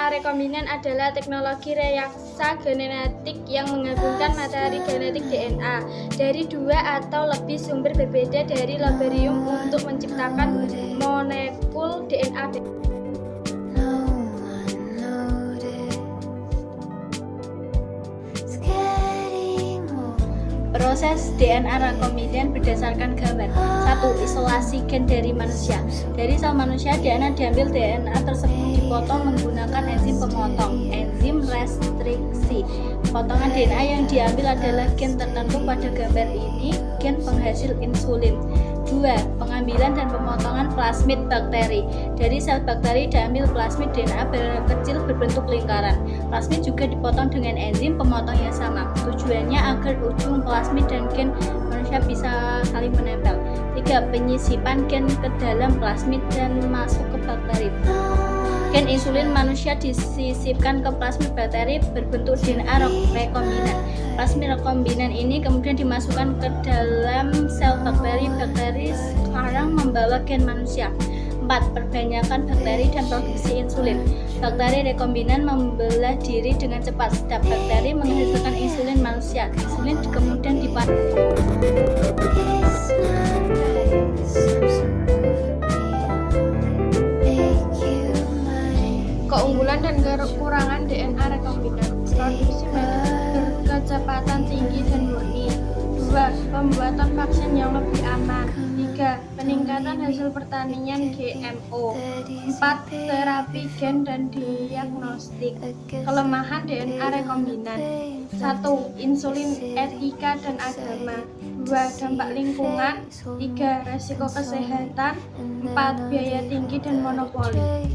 DNA rekombinan adalah teknologi rekayasa genetik yang menggabungkan materi genetik DNA dari dua atau lebih sumber berbeda dari laboratorium untuk menciptakan molekul DNA. Proses DNA rekombinan berdasarkan gambar. 1. Isolasi gen dari manusia. Dari sel manusia, DNA diambil, DNA tersebut dipotong menggunakan enzim pemotong, enzim restriksi. Potongan DNA yang diambil adalah gen tertentu, pada gambar ini gen penghasil insulin. 2. Pengambilan dan pemotongan plasmid bakteri. Dari sel bakteri diambil plasmid DNA kecil berbentuk lingkaran. Plasmid juga dipotong dengan enzim pemotong yang sama. Tujuannya agar ujung plasmid dan gen manusia bisa saling menempel. 3. Penyisipan gen ke dalam plasmid dan masuk ke bakteri. Gen insulin manusia disisipkan ke plasmid bakteri berbentuk DNA rekombinan. Plasmid rekombinan ini kemudian dimasukkan ke dalam sel bakteri. Bakteri sekarang membawa gen manusia. 4. Perbanyakan bakteri dan produksi insulin. Bakteri rekombinan membelah diri dengan cepat. Setiap bakteri menghasilkan insulin manusia. Insulin kemudian dipanen. Keunggulan dan kekurangan DNA rekombinan. Produksi berkecepatan tinggi dan murni. 2. Pembuatan vaksin yang lebih aman. 3. Peningkatan hasil pertanian GMO. 4. Terapi gen dan diagnostik. Kelemahan DNA rekombinan. 1. Insulin, etika dan agama. 2. Dampak lingkungan. 3. Resiko kesehatan. 4. Biaya tinggi dan monopoli.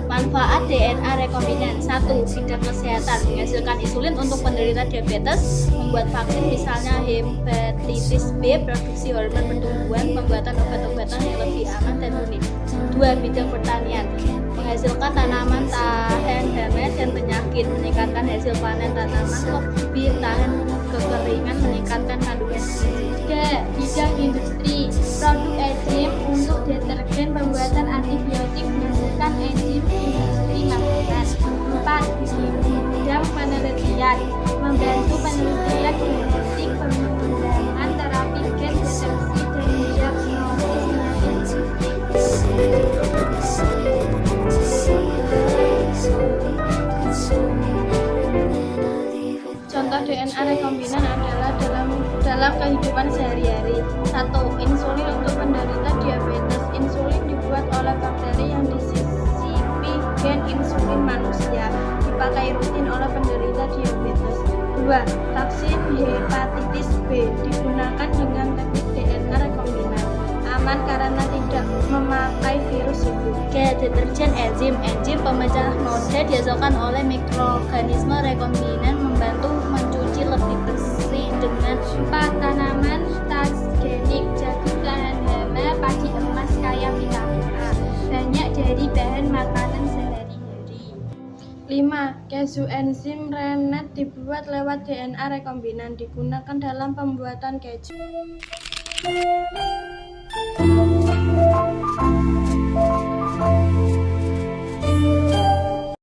Manfaat DNA rekombinan. 1. Bidang kesehatan. Menghasilkan insulin untuk penderita diabetes, membuat vaksin misalnya hepatitis B, produksi hormon pertumbuhan, pembuatan obat-obatan yang lebih aman dan murni. 2. Bidang pertanian. Menghasilkan tanaman tahan hama dan penyakit, meningkatkan hasil panen tanaman, lebih tahan kekeringan, meningkatkan kandungan gizi. 3. Bidang industri. Produk enzim untuk detergen, pembuatan antibiotik, menghasilkan enzim industri makanan. 4. Bidang penelitian. Membantu penelitian genetik, pengembangan terapi gen, deteksi dan diagnosis penyakit. Contoh DNA rekombinan adalah dalam kehidupan sehari-hari. 1. Insulin untuk penderita diabetes. Insulin dibuat oleh bakteri yang disisipi gen insulin manusia, dipakai rutin oleh penderita diabetes. 2. Vaksin hepatitis B digunakan dengan teknik DNA rekombinan. Aman karena tidak memakai virus hidup. 3. Detergen enzim. Enzim pemecah noda dihasilkan oleh mikroorganisme rekombinan, membantu mencuci lebih bersih dengan 4. Tanaman transgenik. Jagung tahan hama, padi emas kaya vitamin A. Banyak dari bahan makanan sehari-hari. 5. Keju enzim rennet dibuat lewat DNA rekombinan, digunakan dalam pembuatan keju.